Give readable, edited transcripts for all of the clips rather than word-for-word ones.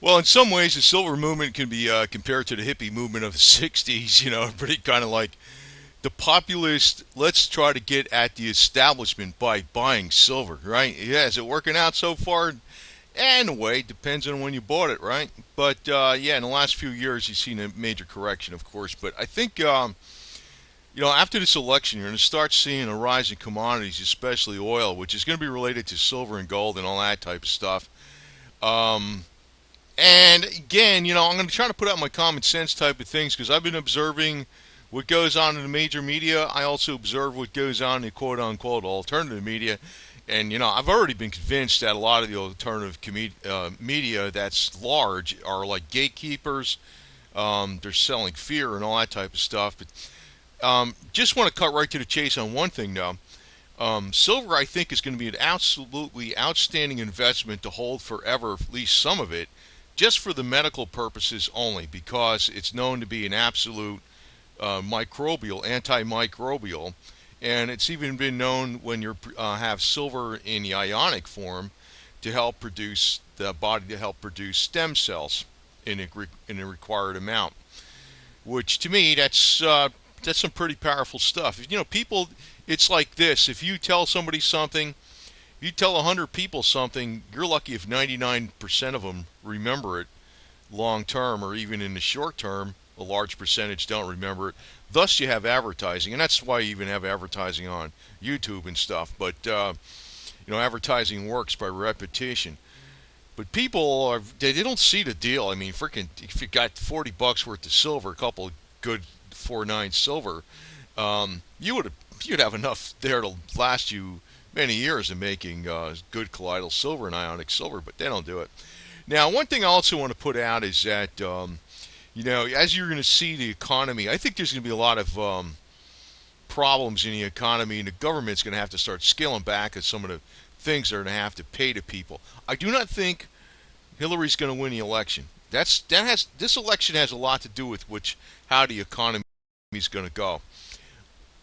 Well, in some ways, the silver movement can be compared to the hippie movement of the '60s. Pretty kind of like the populist. Let's try to get at the establishment by buying silver, right? Yeah, is it working out so far? In a way, depends on when you bought it, right? But yeah, in the last few years, you've seen a major correction, of course. But I think after this election, you're going to start seeing a rise in commodities, especially oil, which is going to be related to silver and gold and all that type of stuff. Um, and again, I'm going to try to put out my common sense type of things because I've been observing what goes on in the major media. I also observe what goes on in quote unquote alternative media. And, I've already been convinced that a lot of the alternative media that's large are like gatekeepers. They're selling fear and all that type of stuff. But just want to cut right to the chase on one thing, though. Silver, I think, is going to be an absolutely outstanding investment to hold forever, at least some of it, just for the medical purposes only, because it's known to be an absolute antimicrobial, and it's even been known when you have silver in the ionic form to help produce the body to help produce stem cells in a required amount. Which to me, that's some pretty powerful stuff. People, it's like this: if you tell somebody something, if you tell 100 people something, you're lucky if 99% of them remember it long term, or even in the short term, a large percentage don't remember it. Thus, you have advertising, and that's why you even have advertising on YouTube and stuff. But advertising works by repetition. But people they don't see the deal. I mean, freaking, if you got $40 worth of silver, a couple of good 4.9 silver, you'd have enough there to last you many years in making good colloidal silver and ionic silver. But they don't do it. Now, one thing I also want to put out is that as you're going to see the economy, I think there's going to be a lot of problems in the economy, and the government's going to have to start scaling back at some of the things they're going to have to pay to people. I do not think Hillary's going to win the election. This election has a lot to do with how the economy is going to go.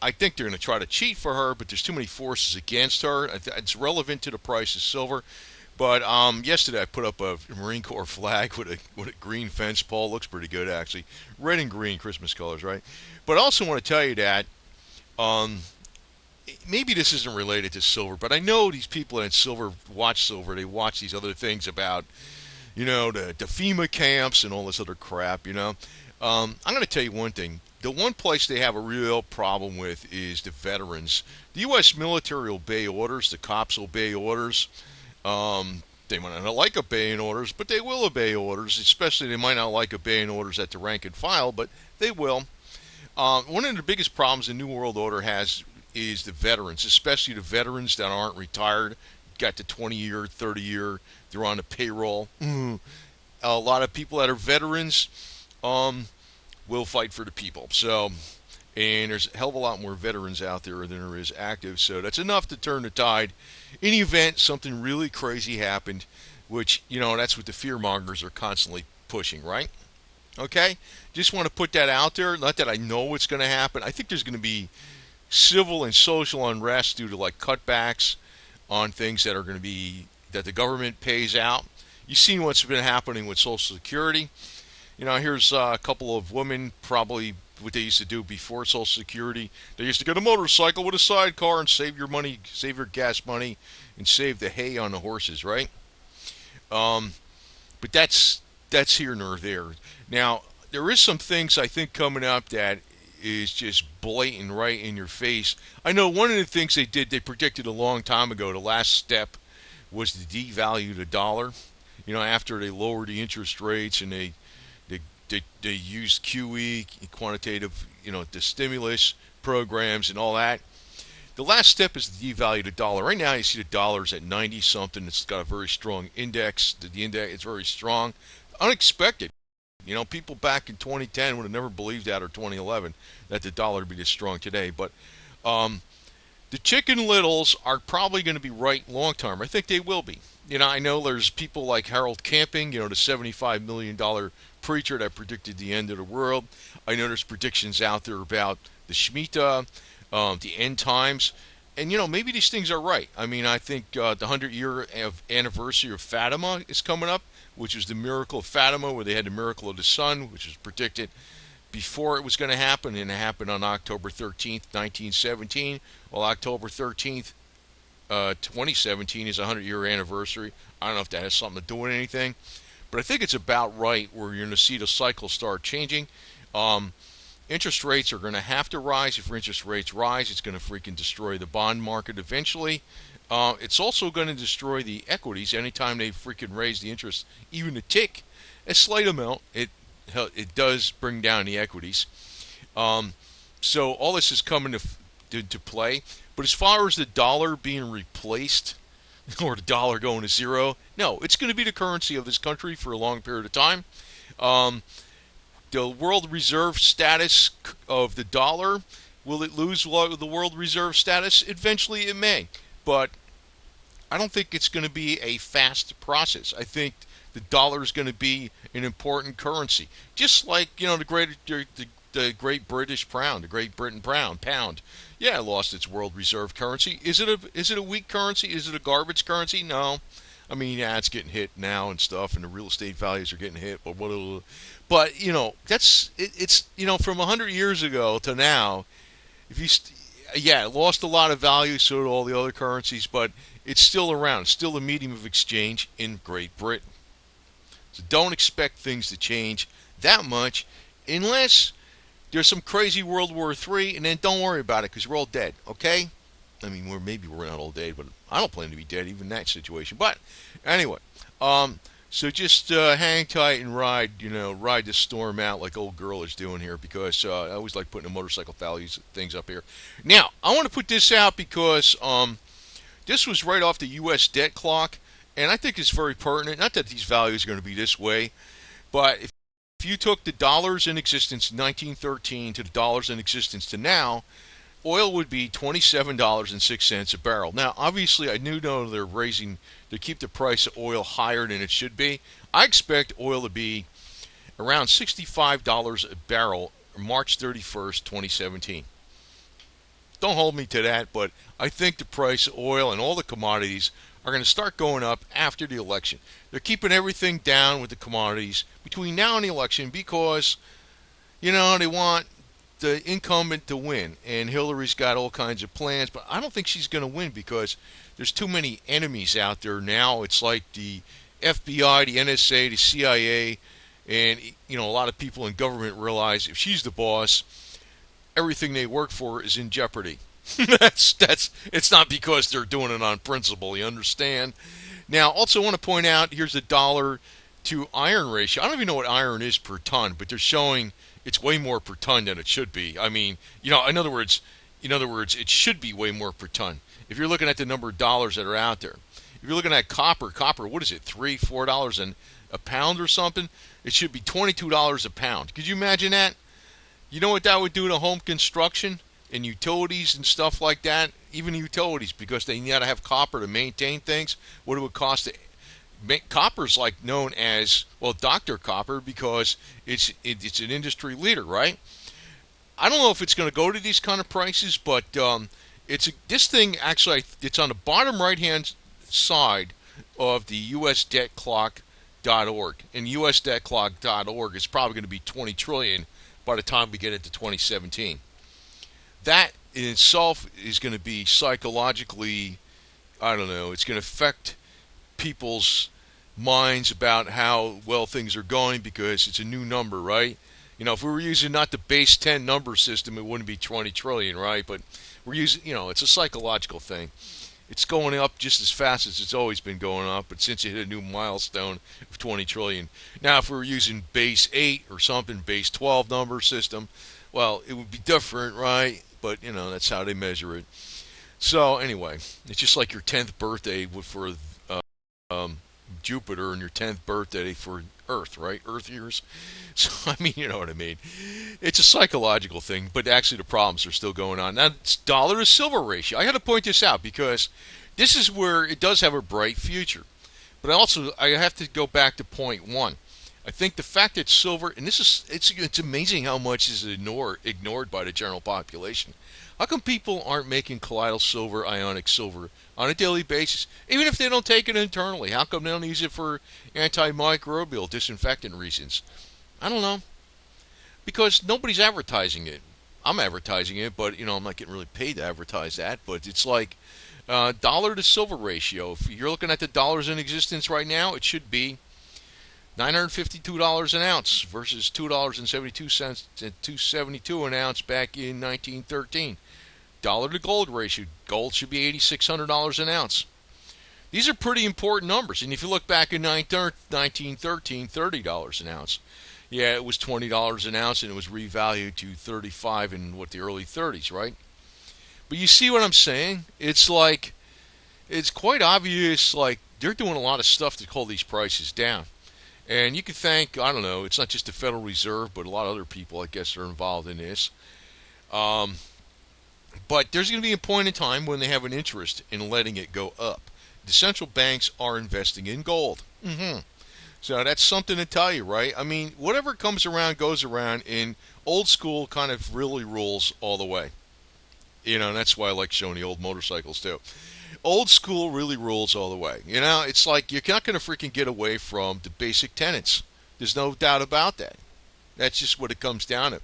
I think they're going to try to cheat for her, but there's too many forces against her. It's relevant to the price of silver. But yesterday I put up a Marine Corps flag with a green fence pole. Looks pretty good, actually. Red and green, Christmas colors, right? But I also want to tell you that maybe this isn't related to silver, but I know these people in silver watch silver. They watch these other things about, the FEMA camps and all this other crap, I'm going to tell you one thing. The one place they have a real problem with is the veterans. The U.S. military will obey orders. The cops will obey orders. They might not like obeying orders, but they will obey orders. Especially, they might not like obeying orders at the rank and file, but they will. One of the biggest problems the New World Order has is the veterans, especially the veterans that aren't retired, got the 20-year, 30-year, they're on the payroll. A lot of people that are veterans will fight for the people. So, and there's a hell of a lot more veterans out there than there is active, so that's enough to turn the tide. In the event something really crazy happened, which, that's what the fearmongers are constantly pushing, right? Okay? Just want to put that out there. Not that I know what's going to happen. I think there's going to be civil and social unrest due to like cutbacks on things that are going to be, that the government pays out. You've seen what's been happening with Social Security. Here's a couple of women, probably what they used to do before Social Security. They used to get a motorcycle with a sidecar and save your money, save your gas money, and save the hay on the horses, right? But that's here nor there. Now, there is some things I think coming up that is just blatant right in your face. I know one of the things they predicted a long time ago, the last step was to devalue the dollar. After they lowered the interest rates and they used QE, quantitative, the stimulus programs and all that. The last step is to devalue the dollar. Right now, you see the dollar's at 90 something. It's got a very strong index. The index is very strong. Unexpected. People back in 2010 would have never believed that, or 2011, that the dollar would be this strong today. But the Chicken Littles are probably going to be right long term. I think they will be. I know there's people like Harold Camping, the $75 million preacher that predicted the end of the world. I know there's predictions out there about the Shemitah, the end times. And, maybe these things are right. I mean, I think the 100-year anniversary of Fatima is coming up, which was the miracle of Fatima, where they had the miracle of the sun, which was predicted before it was going to happen, and it happened on October 13th, 1917. Well, October 13th, 2017 is a 100-year anniversary. I don't know if that has something to do with anything, but I think it's about right where you're going to see the cycle start changing. Interest rates are going to have to rise. If interest rates rise, it's going to freaking destroy the bond market eventually. It's also going to destroy the equities anytime they freaking raise the interest, even a tick, a slight amount. It does bring down the equities. So all this is coming to play. But as far as the dollar being replaced, or the dollar going to zero, no, it's going to be the currency of this country for a long period of time. The world reserve status of the dollar, will it lose the world reserve status? Eventually it may. But I don't think it's going to be a fast process. I think the dollar is going to be an important currency. Just like, the Great British pound, the Great Britain pound. Yeah, it lost its world reserve currency. Is it a weak currency? Is it a garbage currency? No. I mean, yeah, it's getting hit now and stuff, and the real estate values are getting hit. But it's from 100 years ago to now. It lost a lot of value, so did all the other currencies, but it's still around. It's still a medium of exchange in Great Britain. So don't expect things to change that much unless there's some crazy World War III, and then don't worry about it because we're all dead, okay? I mean, maybe we're not all dead, but I don't plan to be dead even in that situation. But anyway, so just hang tight and ride the storm out like old girl is doing here, because I always like putting the motorcycle values things up here. Now, I want to put this out because this was right off the U.S. debt clock, and I think it's very pertinent. Not that these values are going to be this way, but if you took the dollars in existence in 1913 to the dollars in existence to now, oil would be $27.06 a barrel. Now, obviously, I do know they keep the price of oil higher than it should be. I expect oil to be around $65 a barrel March 31st, 2017. Don't hold me to that, but I think the price of oil and all the commodities are going to start going up after the election. They're keeping everything down with the commodities between now and the election because, they want the incumbent to win. And Hillary's got all kinds of plans, but I don't think she's going to win because there's too many enemies out there now. It's like the FBI, the NSA, the CIA, and, a lot of people in government realize if she's the boss, everything they work for is in jeopardy. It's not because they're doing it on principle, you understand? Now, also want to point out, here's the dollar to iron ratio. I don't even know what iron is per ton, but they're showing it's way more per ton than it should be. I mean, in other words, it should be way more per ton. If you're looking at the number of dollars that are out there. If you're looking at copper, what is it, $3-4 a pound or something? It should be $22 a pound. Could you imagine that? You know what that would do to home construction and utilities and stuff like that? Even utilities, because they got to have copper to maintain things. What it would cost to make copper's like known as, well, Dr. Copper, because it's an industry leader, right? I don't know if it's going to go to these kind of prices, but this thing actually, it's on the bottom right-hand side of the USDebtClock.org, and USDebtClock.org is probably going to be 20 trillion by the time we get into 2017. That in itself is going to be psychologically, I don't know, it's going to affect people's minds about how well things are going because it's a new number, right? If we were using not the base 10 number system, it wouldn't be 20 trillion, right? But we're using, it's a psychological thing. It's going up just as fast as it's always been going up, but since it hit a new milestone of 20 trillion. Now, if we were using base 8 or something, base 12 number system, well, it would be different, right? But, that's how they measure it. So, anyway, it's just like your 10th birthday for Jupiter and your 10th birthday for Earth, right? Earth years. So, I mean, you know what I mean. It's a psychological thing, but actually the problems are still going on. Now, it's dollar to silver ratio. I got to point this out because this is where it does have a bright future. But I have to go back to point one. I think the fact that silver, and it's amazing how much is ignored by the general population. How come people aren't making colloidal silver, ionic silver on a daily basis, even if they don't take it internally? How come they don't use it for antimicrobial disinfectant reasons? I don't know. Because nobody's advertising it. I'm advertising it, but I'm not getting really paid to advertise that. But it's like dollar to silver ratio. If you're looking at the dollars in existence right now, it should be $952 an ounce versus $2.72 and $2.72 an ounce back in 1913. Dollar to gold ratio. Gold should be $8,600 an ounce. These are pretty important numbers. And if you look back in 1913, $30 an ounce. Yeah, it was $20 an ounce, and it was revalued to $35 in the early 30s, right? But you see what I'm saying? It's like, it's quite obvious, like, they're doing a lot of stuff to hold these prices down. And you can thank, I don't know, it's not just the Federal Reserve, but a lot of other people, I guess, are involved in this. But there's going to be a point in time when they have an interest in letting it go up. The central banks are investing in gold. So that's something to tell you, right? I mean, whatever comes around goes around, and old school kind of really rules all the way. And that's why I like showing the old motorcycles too. Old school really rules all the way. It's like you're not going to freaking get away from the basic tenets. There's no doubt about that. That's just what it comes down to.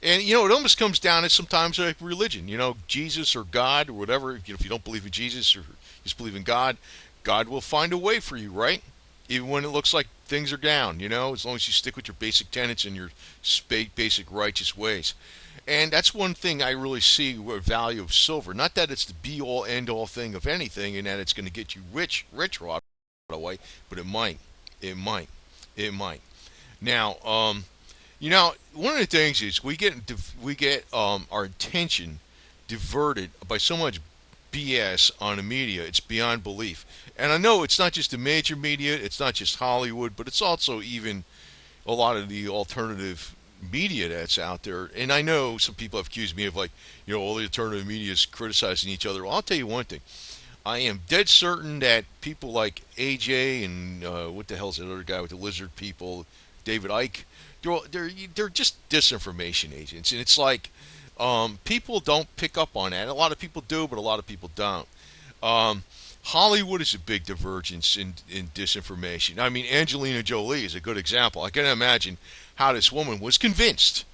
And, it almost comes down to sometimes like religion. Jesus or God or whatever. If you don't believe in Jesus or you just believe in God, God will find a way for you, right? Even when it looks like things are down, as long as you stick with your basic tenets and your basic righteous ways. And that's one thing I really see with value of silver. Not that it's the be-all, end-all thing of anything and that it's going to get you rich right away, but it might. It might. Now, one of the things is we get our attention diverted by so much BS on the media. It's beyond belief. And I know it's not just the major media, it's not just Hollywood, but it's also even a lot of the alternative media that's out there. And I know some people have accused me of all the alternative media is criticizing each other. Well, I'll tell you one thing. I am dead certain that people like AJ and what the hell's that other guy with the lizard people, David Icke, they're just disinformation agents. And it's like people don't pick up on that. A lot of people do, but a lot of people don't. Hollywood is a big divergence in disinformation. I mean, Angelina Jolie is a good example. I can imagine how this woman was convinced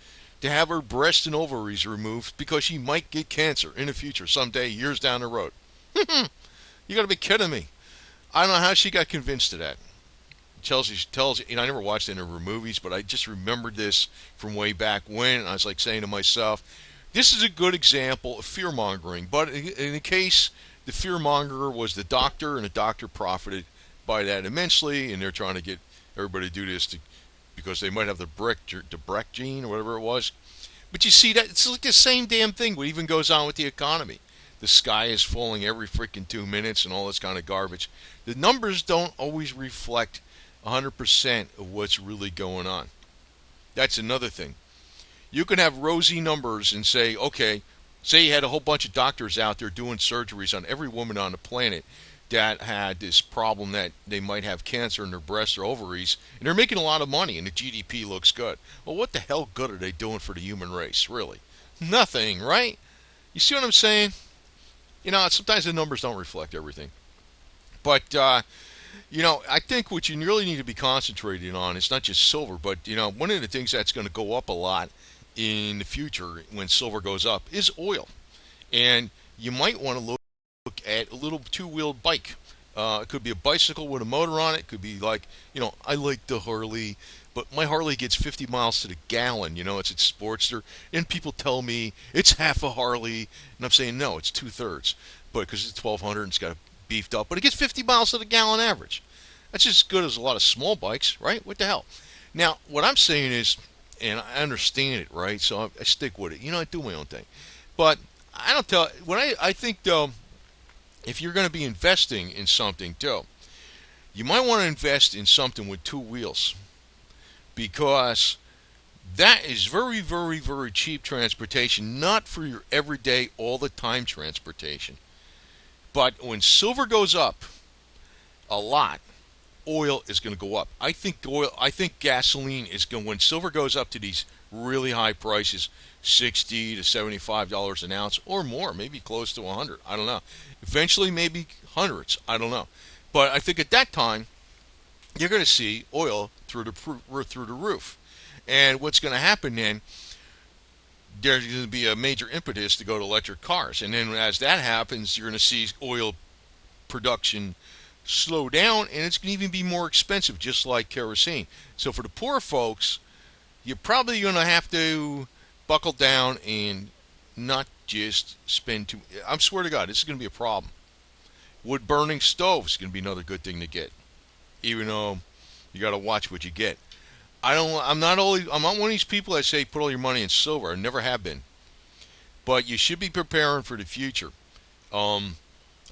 to have her breasts and ovaries removed because she might get cancer in the future someday, years down the road. You got to be kidding me. I don't know how she got convinced of that. Tells you, I never watched any of her movies, but I just remembered this from way back when, and I was like saying to myself, this is a good example of fear-mongering. But in the case, the fear-mongerer was the doctor, and the doctor profited by that immensely, and they're trying to get everybody to do this because they might have the Brecht gene or whatever it was. But you see, that it's like the same damn thing what even goes on with the economy. The sky is falling every freaking 2 minutes and all this kind of garbage. The numbers don't always reflect 100% of what's really going on. That's another thing. You can have rosy numbers and say, okay, say you had a whole bunch of doctors out there doing surgeries on every woman on the planet that had this problem that they might have cancer in their breasts or ovaries, and they're making a lot of money and the GDP looks good. Well, what the hell good are they doing for the human race, really? Nothing, right? You see what I'm saying? Sometimes the numbers don't reflect everything. But, I think what you really need to be concentrating on is not just silver, but, one of the things that's going to go up a lot in the future when silver goes up is oil. And you might want to look at a little two-wheeled bike. It could be a bicycle with a motor on it. It could be like, I like the Harley, but my Harley gets 50 miles to the gallon. It's a Sportster. And people tell me it's half a Harley. And I'm saying, no, it's 2/3. But because it's 1200 and it's got beefed up. But it gets 50 miles to the gallon average. That's as good as a lot of small bikes, right? What the hell? Now, what I'm saying is, and I understand it, right? So I stick with it. I do my own thing. But I don't tell. I think, though, if you're going to be investing in something, too, you might want to invest in something with two wheels. Because that is very, very, very cheap transportation, not for your everyday, all the time transportation. But when silver goes up a lot, oil is going to go up. I think gasoline is going, when silver goes up to these really high prices, $60 to $75 an ounce or more, maybe close to 100. I don't know. Eventually, maybe hundreds. I don't know. But I think at that time, you're going to see oil through the roof. And what's going to happen then? There's going to be a major impetus to go to electric cars, and then as that happens, you're going to see oil production slow down, and it's going to even be more expensive, just like kerosene. So for the poor folks, you're probably going to have to buckle down and not just spend too. I swear to God, this is going to be a problem. Wood burning stoves is going to be another good thing to get, even though you got to watch what you get. I'm not one of these people that say put all your money in silver. I never have been, but you should be preparing for the future. I'm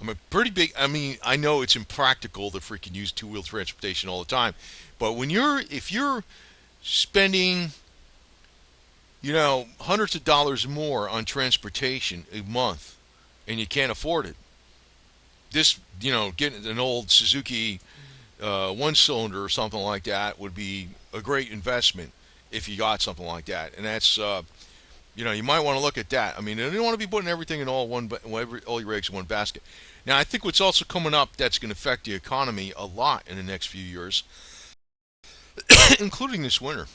a pretty big. I mean, I know it's impractical to freaking use two-wheel transportation all the time, but if you're spending, hundreds of dollars more on transportation a month, and you can't afford it, getting an old Suzuki one cylinder or something like that would be a great investment if you got something like that. And that's you might want to look at that. I mean, you don't want to be putting everything in all your eggs in one basket. Now, I think what's also coming up that's going to affect the economy a lot in the next few years, including this winter,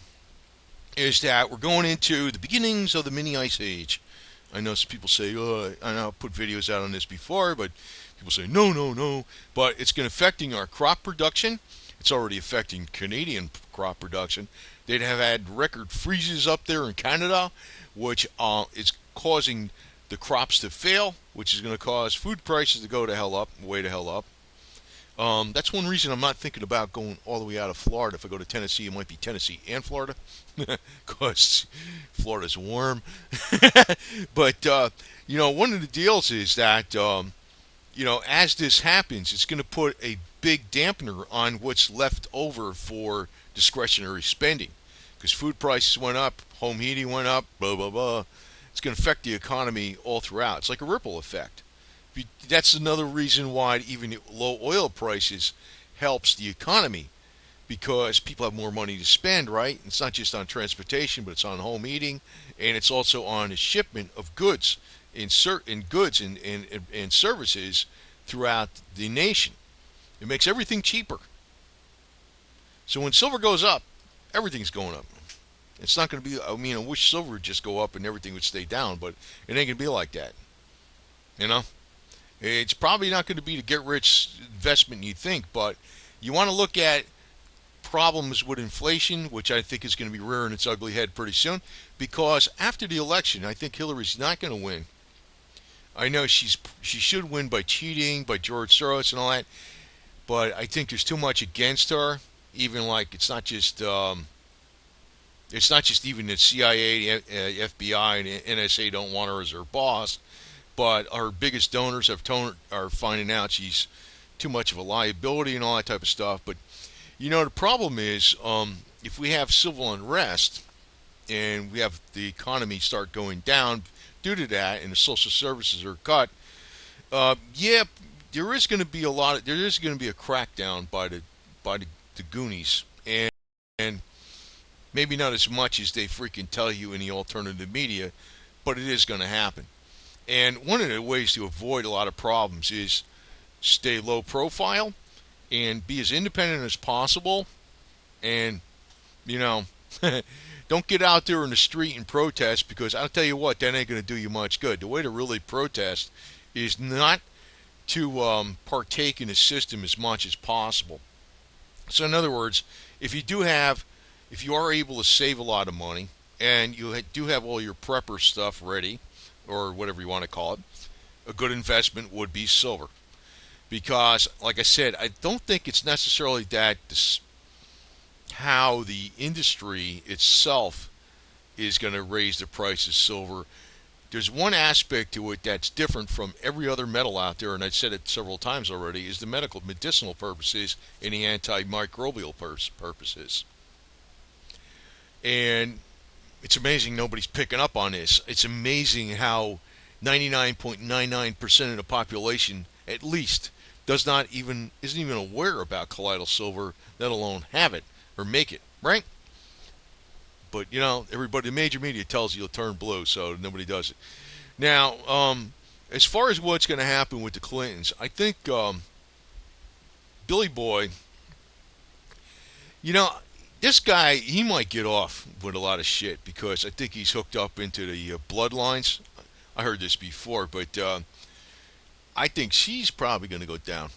is that we're going into the beginnings of the mini ice age. I know some people say, I know I put videos out on this before, but people say, no. But it's going to affecting our crop production. It's already affecting Canadian crop production. They'd have had record freezes up there in Canada, which is causing the crops to fail, which is going to cause food prices to go to hell up, way to hell up. That's one reason I'm not thinking about going all the way out of Florida. If I go to Tennessee, it might be Tennessee and Florida, because Florida's warm. But, one of the deals is that, as this happens, it's going to put a big dampener on what's left over for discretionary spending. Because food prices went up, home heating went up, blah, blah, blah. It's going to affect the economy all throughout. It's like a ripple effect. That's another reason why even low oil prices helps the economy, because people have more money to spend, right? It's not just on transportation, but it's on home heating, and it's also on the shipment of goods and services throughout the nation. It makes everything cheaper. So when silver goes up, everything's going up. It's not going to be, I wish silver would just go up and everything would stay down, but it ain't going to be like that. It's probably not going to be the get-rich investment you think, but you want to look at problems with inflation, which I think is going to be rearing its ugly head pretty soon, because after the election, I think Hillary's not going to win. I know she should win by cheating, by George Soros and all that, but I think there's too much against her. Even like it's not just even the CIA, FBI, and NSA don't want her as their boss, but our biggest donors are finding out she's too much of a liability and all that type of stuff. But the problem is, if we have civil unrest and we have the economy start going down due to that, and the social services are cut, there is going to be a crackdown by the Goonies, and maybe not as much as they freaking tell you in the alternative media, but it is going to happen. And one of the ways to avoid a lot of problems is stay low profile and be as independent as possible, and don't get out there in the street and protest, because I'll tell you what, that ain't going to do you much good. The way to really protest is not to partake in the system as much as possible. So in other words, if you are able to save a lot of money, and you do have all your prepper stuff ready, or whatever you want to call it, a good investment would be silver. Because, like I said, I don't think it's necessarily that how the industry itself is going to raise the price of silver. There's one aspect to it that's different from every other metal out there, and I've said it several times already, is the medicinal purposes and the antimicrobial purposes. And it's amazing nobody's picking up on this. It's amazing how 99.99% of the population, at least, isn't even aware about colloidal silver, let alone have it or make it, right? But everybody, the major media tells you it'll turn blue, so nobody does it. Now, as far as what's going to happen with the Clintons, I think Billy Boy, you know, this guy, he might get off with a lot of shit because I think he's hooked up into the bloodlines. I heard this before, but I think she's probably going to go down.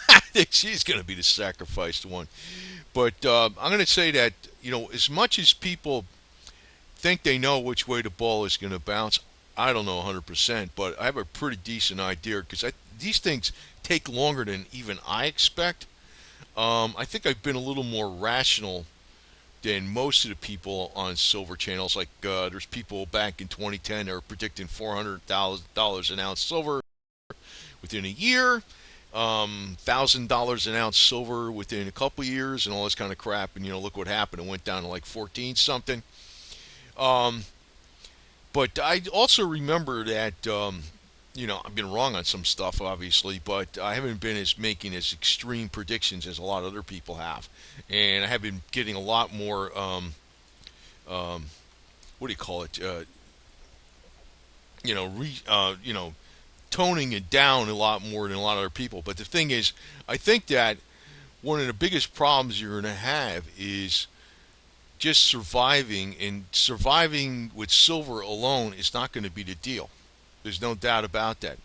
I think she's going to be the sacrificed one. But I'm going to say that, as much as people think they know which way the ball is going to bounce, I don't know 100%, but I have a pretty decent idea because these things take longer than even I expect. I think I've been a little more rational than most of the people on silver channels. Like there's people back in 2010 that are predicting $400 an ounce silver within a year, $1,000 an ounce silver within a couple of years, and all this kind of crap. And look what happened. It went down to like 14 something. But I also remember that I've been wrong on some stuff, obviously, but I haven't been making as extreme predictions as a lot of other people have, and I have been getting a lot more what do you call it? Toning it down a lot more than a lot of other people. But the thing is, I think that one of the biggest problems you're going to have is just surviving, and surviving with silver alone is not going to be the deal. There's no doubt about that.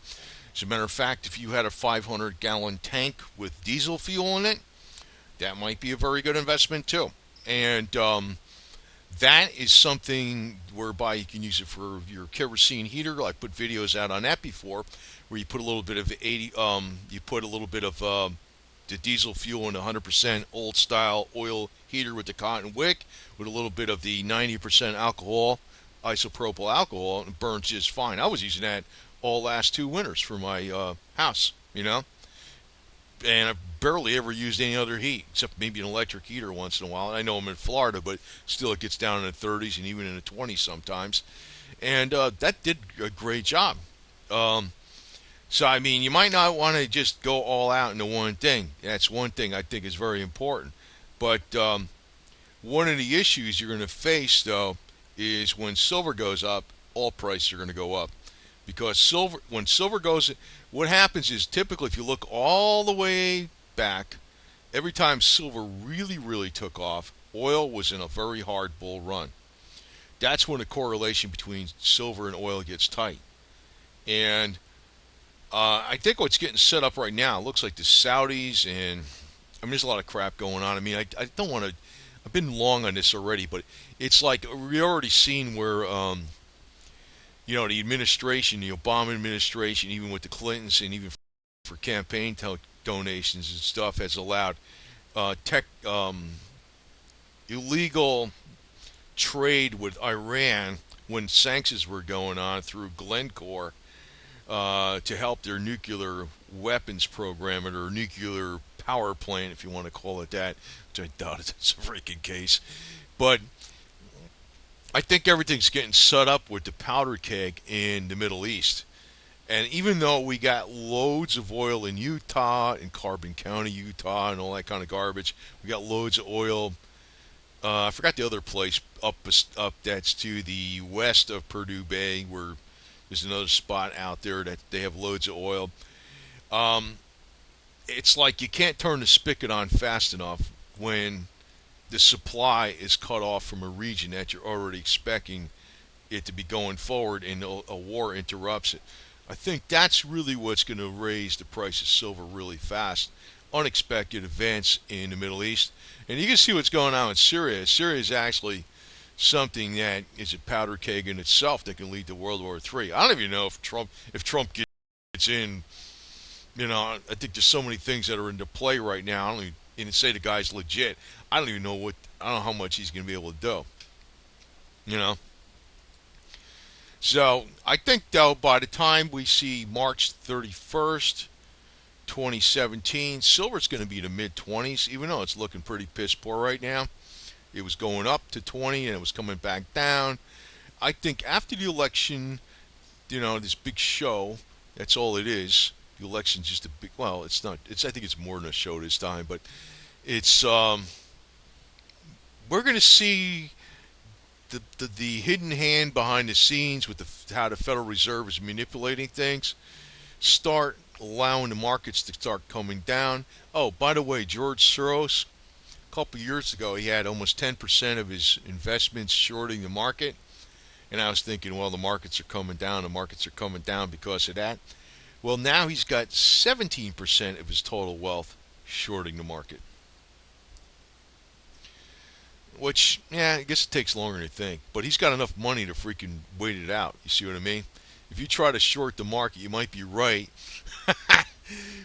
As a matter of fact, if you had a 500-gallon tank with diesel fuel in it, that might be a very good investment too. And that is something whereby you can use it for your kerosene heater. I put videos out on that before, where you put a little bit of the diesel fuel in a 100% old style oil heater with the cotton wick, with a little bit of the 90% alcohol, isopropyl alcohol, and it burns just fine. I was using that all last 2 winters for my house, and I've barely ever used any other heat, except maybe an electric heater once in a while. And I know I'm in Florida, but still it gets down in the 30s and even in the 20s sometimes. And that did a great job. So, I mean, you might not want to just go all out into one thing. That's one thing I think is very important. But one of the issues you're going to face, though, is when silver goes up, all prices are going to go up. Because when silver goes, what happens is typically, if you look all the way back, every time silver really, really took off, oil was in a very hard bull run. That's when the correlation between silver and oil gets tight. And I think what's getting set up right now, it looks like the Saudis, and there's a lot of crap going on. I don't want to, I've been long on this already, but it's like we already seen where the administration, the Obama administration, even with the Clintons, and even for campaign donations and stuff, has allowed illegal trade with Iran when sanctions were going on through Glencore to help their nuclear weapons program, or their nuclear power plant, if you want to call it that, which I doubt it's a freaking case. But I think everything's getting set up with the powder keg in the Middle East. And even though we got loads of oil in Utah, in Carbon County, Utah, and all that kind of garbage, we got loads of oil. I forgot the other place up that's to the west of Purdue Bay, where there's another spot out there that they have loads of oil. It's like you can't turn the spigot on fast enough when the supply is cut off from a region that you're already expecting it to be going forward, and a war interrupts it. I think that's really what's going to raise the price of silver really fast. Unexpected events in the Middle East. And you can see what's going on in Syria. Syria is actually something that is a powder keg in itself that can lead to World War III. I don't even know if Trump gets in. I think there's so many things that are into play right now. I don't even say the guy's legit. I don't know how much he's going to be able to do. So I think, though, by the time we see March 31st, 2017, silver's going to be in the mid-20s, even though it's looking pretty piss poor right now. It was going up to 20 and it was coming back down. I think after the election, this big show, that's all it is. The election's just a big, well, it's not, I think it's more than a show this time, but it's, we're going to see the hidden hand behind the scenes with how the Federal Reserve is manipulating things start allowing the markets to start coming down. Oh, by the way, George Soros, a couple years ago, he had almost 10% of his investments shorting the market. And I was thinking, well, the markets are coming down. The markets are coming down because of that. Well, now he's got 17% of his total wealth shorting the market. Which, yeah, I guess it takes longer to think. But he's got enough money to freaking wait it out. You see what I mean? If you try to short the market, you might be right.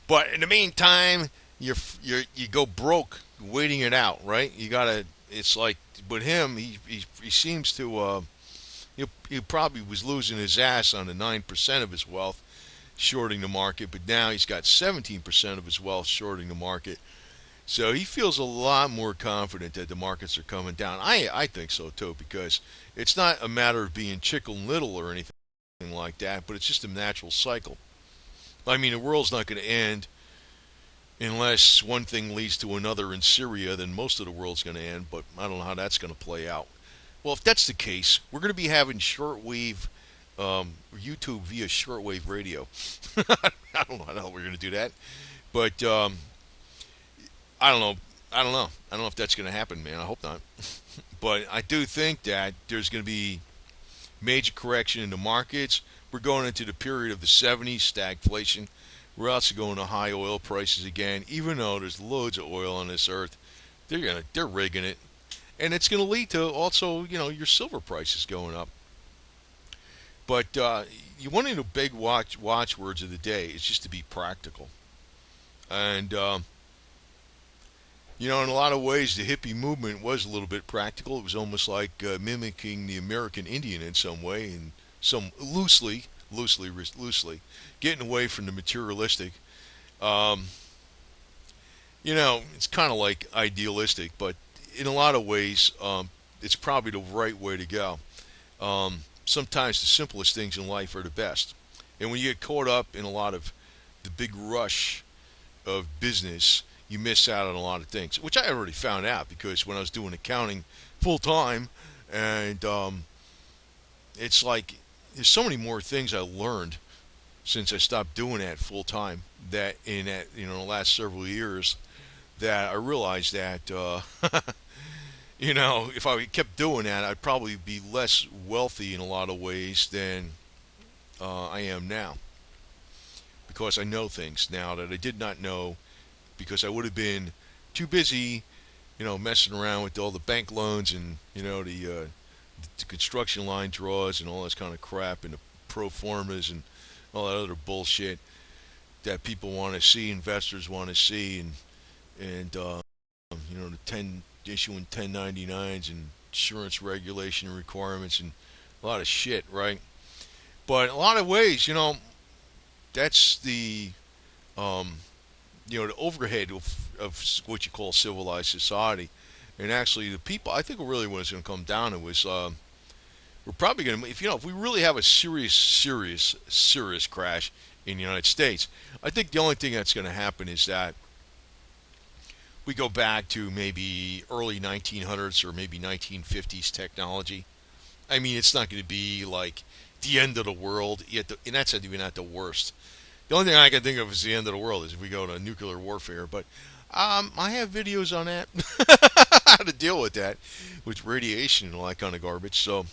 But in the meantime, you go broke waiting it out, right? You gotta. It's like, but him, he seems to. He probably was losing his ass on the 9% of his wealth shorting the market, but now he's got 17% of his wealth shorting the market. So he feels a lot more confident that the markets are coming down. I think so too, because it's not a matter of being chicken little or anything like that, but it's just a natural cycle. I mean, the world's not going to end unless one thing leads to another in Syria, then most of the world's going to end, but I don't know how that's going to play out. Well, if that's the case, we're going to be having shortwave YouTube via shortwave radio. I don't know how the hell we're going to do that, but I don't know. I don't know. I don't know if that's going to happen, man. I hope not. But I do think that there's going to be major correction in the markets. We're going into the period of the 70s, stagflation. We're also going to high oil prices again, even though there's loads of oil on this earth. They're rigging it. And it's going to lead to also, your silver prices going up. But one of the big watchwords of the day is just to be practical. And, in a lot of ways, the hippie movement was a little bit practical. It was almost like mimicking the American Indian in some way, and some loosely, getting away from the materialistic. It's kind of like idealistic, but in a lot of ways, it's probably the right way to go. Sometimes the simplest things in life are the best. And when you get caught up in a lot of the big rush of business, you miss out on a lot of things, which I already found out because when I was doing accounting full time, and it's like there's so many more things I learned since I stopped doing that full time that in the last several years that I realized that if I kept doing that, I'd probably be less wealthy in a lot of ways than I am now, because I know things now that I did not know, because I would have been too busy, messing around with all the bank loans and the construction line draws and all this kind of crap and the pro formas and all that other bullshit that people want to see, investors want to see, and the issuing 1099s and insurance regulation requirements and a lot of shit, right? But in a lot of ways, that's the the overhead of what you call civilized society. And actually, the people, I think really what it's going to come down to is we're probably going to, if we really have a serious crash in the United States, I think the only thing that's going to happen is that we go back to maybe early 1900s or maybe 1950s technology. I mean, it's not going to be like the end of the world, and that's not even at the worst. The only thing I can think of as the end of the world is if we go to nuclear warfare. But I have videos on that, how to deal with that, with radiation and all that kind of garbage. So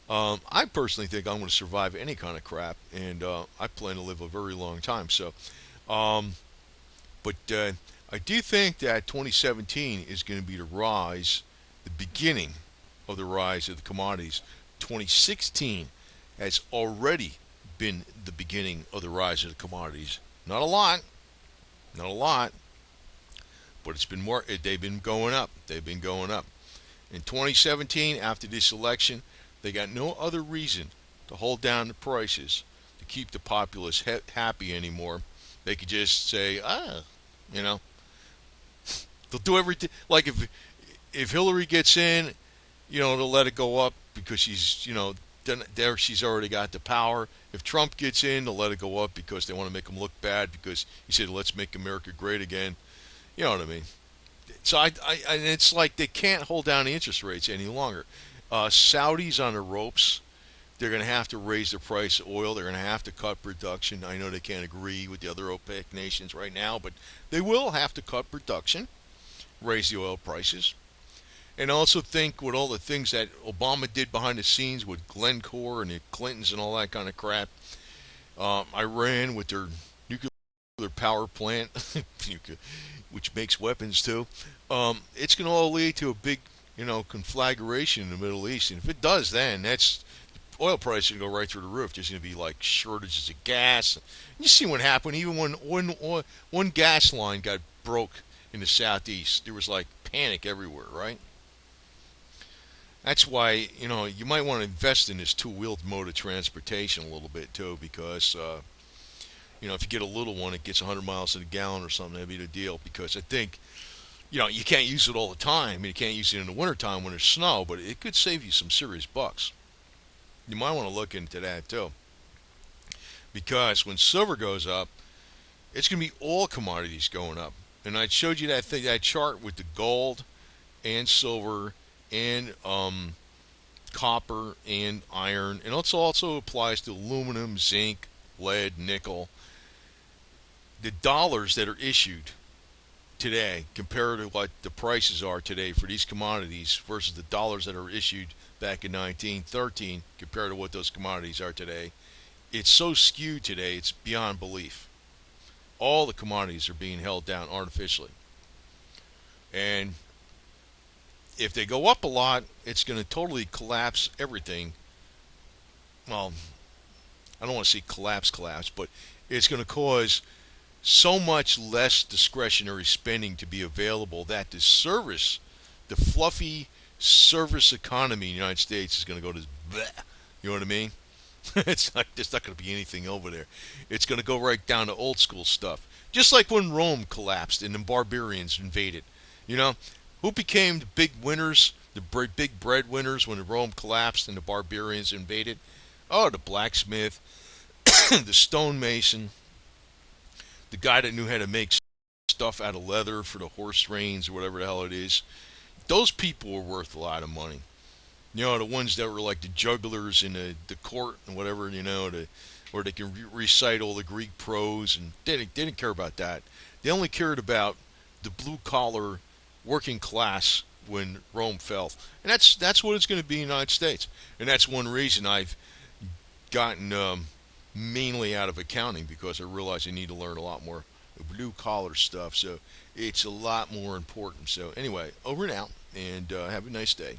I personally think I'm going to survive any kind of crap, and I plan to live a very long time. So, but I do think that 2017 is going to be the beginning of the rise of the commodities. 2016 has already been the beginning of the rise of the commodities. Not a lot, but it's been more. They've been going up. In 2017, after this election, they got no other reason to hold down the prices to keep the populace happy anymore. They could just say, they'll do everything. Like if Hillary gets in, they'll let it go up because she's, then she's already got the power. If Trump gets in, they'll let it go up because they want to make him look bad because he said, let's make America great again. You know what I mean? So and it's like they can't hold down the interest rates any longer. Saudis on the ropes. They're going to have to raise the price of oil. They're going to have to cut production. I know they can't agree with the other OPEC nations right now, but they will have to cut production, raise the oil prices. And I also think with all the things that Obama did behind the scenes with Glencore and the Clintons and all that kind of crap, Iran with their nuclear power plant, which makes weapons too, it's going to all lead to a big, conflagration in the Middle East. And if it does, then that's oil prices going to go right through the roof. There's going to be like shortages of gas. You see what happened even when one gas line got broke in the southeast. There was like panic everywhere, right? That's why, you might want to invest in this two-wheeled mode of transportation a little bit too, because, if you get a little one, it gets 100 miles to the gallon or something, that'd be the deal. Because I think, you can't use it all the time. You can't use it in the wintertime when there's snow, but it could save you some serious bucks. You might want to look into that too. Because when silver goes up, it's going to be all commodities going up. And I showed you that chart with the gold and silver and copper and iron, and it also applies to aluminum, zinc, lead, nickel. The dollars that are issued today compared to what the prices are today for these commodities versus the dollars that are issued back in 1913 compared to what those commodities are today, it's so skewed today, it's beyond belief. All the commodities are being held down artificially. And if they go up a lot, it's going to totally collapse everything. Well, I don't want to say collapse, but it's going to cause so much less discretionary spending to be available that the fluffy service economy in the United States is going to go to bleh. You know what I mean? There's not going to be anything over there. It's going to go right down to old school stuff. Just like when Rome collapsed and the barbarians invaded. Who became the big winners, the big breadwinners when Rome collapsed and the barbarians invaded? Oh, the blacksmith, the stonemason, the guy that knew how to make stuff out of leather for the horse reins or whatever the hell it is. Those people were worth a lot of money. The ones that were like the jugglers in the court and whatever, where they can recite all the Greek prose, and they didn't care about that. They only cared about the blue-collar working class when Rome fell. And that's what it's going to be in the United States. And that's one reason I've gotten mainly out of accounting, because I realize I need to learn a lot more blue-collar stuff. So it's a lot more important. So anyway, over and out, and have a nice day.